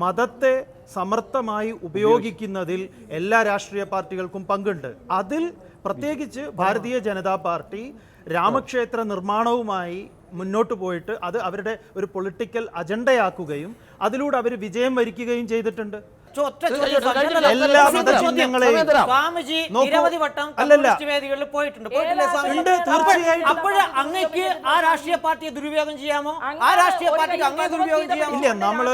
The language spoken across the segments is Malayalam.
മതത്തെ സമർത്ഥമായി ഉപയോഗിക്കുന്നതിൽ എല്ലാ രാഷ്ട്രീയ പാർട്ടികൾക്കും പങ്കുണ്ട്. അതിൽ പ്രത്യേകിച്ച് ഭാരതീയ ജനതാ പാർട്ടി രാമക്ഷേത്ര നിർമ്മാണവുമായി മുന്നോട്ട് പോയിട്ട് അത് അവരുടെ ഒരു പൊളിറ്റിക്കൽ അജണ്ടയാക്കുകയും അതിലൂടെ അവർ വിജയം വരിക്കുകയും ചെയ്തിട്ടുണ്ട്. എല്ലാ മതചിഹ്നങ്ങളെയും അങ്ങേക്ക് ആ രാഷ്ട്രീയ പാർട്ടിയെ ദുരുപയോഗം ചെയ്യാമോ? ആ രാഷ്ട്രീയ പാർട്ടിക്ക് അങ്ങേ ദുരുപയോഗം ചെയ്യാമോ? ഇല്ല, നമ്മള്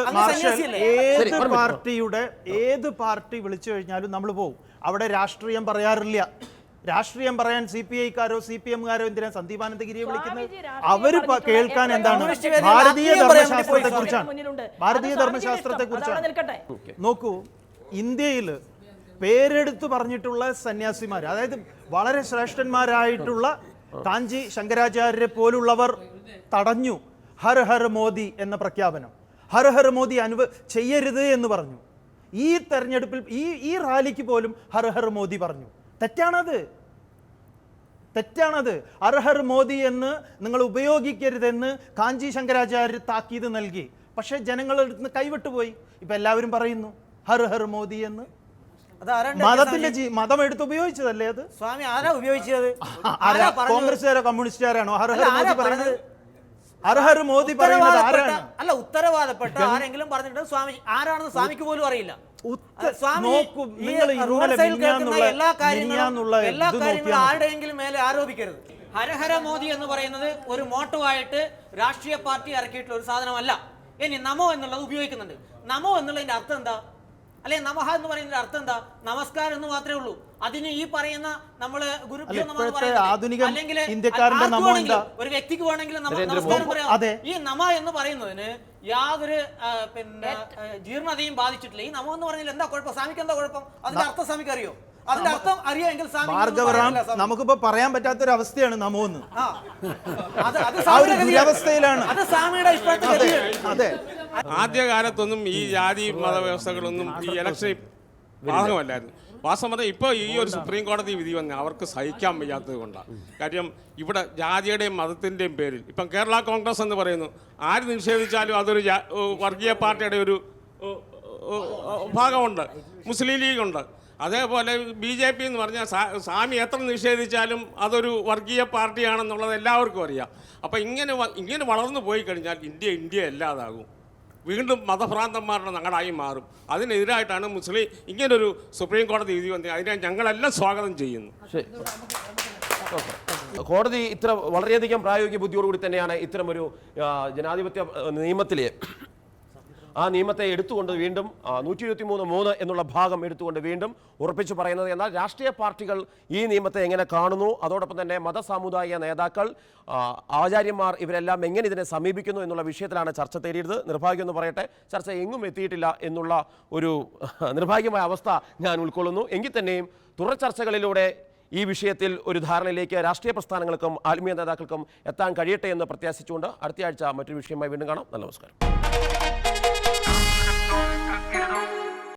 ഏത് പാർട്ടി വിളിച്ചു കഴിഞ്ഞാലും നമ്മൾ പോകും. അവിടെ രാഷ്ട്രീയം പറയാറില്ല. രാഷ്ട്രീയം പറയാൻ CPI-ക്കാരോ CPM-കാരോ എന്തിനാ സന്ദീപാനന്ദഗിരിയെ വിളിക്കുന്നത്? അവര് കേൾക്കാൻ എന്താണ്? ഭാരതീയ ധർമ്മശാസ്ത്രത്തെ കുറിച്ചാണ്. ഭാരതീയ ധർമ്മശാസ്ത്രത്തെ കുറിച്ചാണ്. നോക്കൂ, ഇന്ത്യയിൽ പേരെടുത്ത് പറഞ്ഞിട്ടുള്ള സന്യാസിമാർ, അതായത് വളരെ ശ്രേഷ്ഠന്മാരായിട്ടുള്ള കാഞ്ചി ശങ്കരാചാര്യരെ പോലുള്ളവർ തടഞ്ഞു ഹർ ഹർ മോദി എന്ന പ്രഖ്യാപനം. ഹർ ഹർ മോദി ചെയ്യരുത് എന്ന് പറഞ്ഞു. ഈ തെരഞ്ഞെടുപ്പിൽ ഈ റാലിക്ക് പോലും ഹർ ഹർ മോദി പറഞ്ഞു. തെറ്റാണത്. ഹർ ഹർ മോദി എന്ന് നിങ്ങൾ ഉപയോഗിക്കരുതെന്ന് കാഞ്ചി ശങ്കരാചാര്യർ താക്കീത് നൽകി. പക്ഷേ ജനങ്ങളുടെ അടുത്ത് കൈവിട്ടുപോയി. ഇപ്പൊ എല്ലാവരും പറയുന്നു ഹർ ഹർ മോദി എന്ന്. മതം എടുത്ത് ഉപയോഗിച്ചതല്ലേ അത്? സ്വാമി ആരാ ഉപയോഗിച്ചത്? കോൺഗ്രസ്സുകാരോ കമ്മ്യൂണിസ്റ്റുകാരാണോ ഹർ ഹർ മോദി പറയുന്നത്? ഹർ ഹർ മോദി പറയുന്നത് ആരാണ്? അല്ല, ഉത്തരവാദപ്പെട്ട ആരെങ്കിലും പറഞ്ഞിട്ടുണ്ട് സ്വാമി ആരാണെന്ന് സ്വാമിക്ക് പോലും അറിയില്ല. എല്ലാ കാര്യങ്ങളും ആരുടെയെങ്കിലും മേലെ ആരോപിക്കരുത്. ഹരഹര മോദി എന്ന് പറയുന്നത് ഒരു മോട്ടോ ആയിട്ട് രാഷ്ട്രീയ പാർട്ടി ഇറക്കിയിട്ടുള്ള ഒരു സാധനമല്ല. ഇനി നമോ എന്നുള്ളത് ഉപയോഗിക്കുന്നുണ്ട്. നമോ എന്നുള്ളതിന്റെ അർത്ഥം എന്താ? അല്ലെ നമഹ എന്ന് പറയുന്നതിന്റെ അർത്ഥം എന്താ? നമസ്കാരം എന്ന് മാത്രമേ ഉള്ളൂ. അതിന് ഈ പറയുന്ന നമ്മള് ഗുരുഭ്യോ നമഃ അല്ലെങ്കിൽ ഒരു വ്യക്തിക്ക് വേണമെങ്കിൽ നമസ്കാരം പറയാം. ഈ നമ എന്ന് പറയുന്നതിന് യാതൊരു ജീർണതയും ബാധിച്ചിട്ടില്ല. ഈ നമോ എന്ന് പറഞ്ഞാൽ എന്താ കുഴപ്പം? സ്വാമിക്ക് എന്താ കുഴപ്പം? അതിന്റെ അർത്ഥം സ്വാമിക്ക് അറിയോ? അതിന്റെ അർത്ഥം അറിയാമെങ്കിൽ നമുക്കിപ്പോ പറയാൻ പറ്റാത്തൊരു അവസ്ഥയാണ് നമോ എന്ന്. അതെ, ആദ്യകാലത്തൊന്നും ഈ ജാതി മതവ്യവസ്ഥകളൊന്നും ഈ ഇലക്ഷൻ ബാധകമല്ലായിരുന്നു. വാസ്തവം ഇപ്പോൾ ഈ ഒരു സുപ്രീം കോടതി വിധി വന്ന് അവർക്ക് സഹിക്കാൻ വയ്യാത്തത് കൊണ്ടാണ്. കാര്യം ഇവിടെ ജാതിയുടെയും മതത്തിൻ്റെയും പേരിൽ ഇപ്പം കേരള കോൺഗ്രസ് എന്ന് പറയുന്നു. ആര് നിഷേധിച്ചാലും അതൊരു വർഗീയ പാർട്ടിയുടെ ഒരു ഭാഗമുണ്ട്. മുസ്ലിം ലീഗുണ്ട്. അതേപോലെ BJP എന്ന് പറഞ്ഞാൽ സ്വാമി എത്ര നിഷേധിച്ചാലും അതൊരു വർഗീയ പാർട്ടിയാണെന്നുള്ളത് എല്ലാവർക്കും അറിയാം. അപ്പം ഇങ്ങനെ വളർന്നു പോയി കഴിഞ്ഞാൽ ഇന്ത്യ അല്ലാതാകും. വീണ്ടും മതഭ്രാന്തന്മാരുടെ നാടായി മാറും. അതിനെതിരായിട്ടാണ് ഇങ്ങനൊരു സുപ്രീം കോടതി വിധി വന്നത്. അതിനെ ഞങ്ങളെല്ലാം സ്വാഗതം ചെയ്യുന്നു. കോടതി വളരെയധികം പ്രായോഗിക ബുദ്ധിയോടുകൂടി തന്നെയാണ് ഇത്തരമൊരു ജനാധിപത്യ നിയമത്തിലെ ആ നിയമത്തെ എടുത്തുകൊണ്ട് വീണ്ടും 123(3) എന്നുള്ള ഭാഗം എടുത്തുകൊണ്ട് വീണ്ടും ഉറപ്പിച്ചു പറയുന്നത്. എന്നാൽ രാഷ്ട്രീയ പാർട്ടികൾ ഈ നിയമത്തെ എങ്ങനെ കാണുന്നു, അതോടൊപ്പം തന്നെ മതസാമുദായിക നേതാക്കൾ, ആചാര്യന്മാർ ഇവരെല്ലാം എങ്ങനെ ഇതിനെ സമീപിക്കുന്നു എന്നുള്ള വിഷയത്തിലാണ് ചർച്ച തേടിയത്. നിർഭാഗ്യം എന്ന് പറയട്ടെ, ചർച്ച എങ്ങും എത്തിയിട്ടില്ല എന്നുള്ള ഒരു നിർഭാഗ്യമായ അവസ്ഥ ഞാൻ ഉൾക്കൊള്ളുന്നു. എങ്കിൽ തന്നെയും തുടർ ചർച്ചകളിലൂടെ ഈ വിഷയത്തിൽ ഒരു ധാരണയിലേക്ക് രാഷ്ട്രീയ പ്രസ്ഥാനങ്ങൾക്കും ആത്മീയ നേതാക്കൾക്കും എത്താൻ കഴിയട്ടെ എന്ന് പ്രത്യാശിച്ചുകൊണ്ട് അടുത്തയാഴ്ച മറ്റൊരു വിഷയമായി വീണ്ടും കാണാം. നല്ല നമസ്കാരം.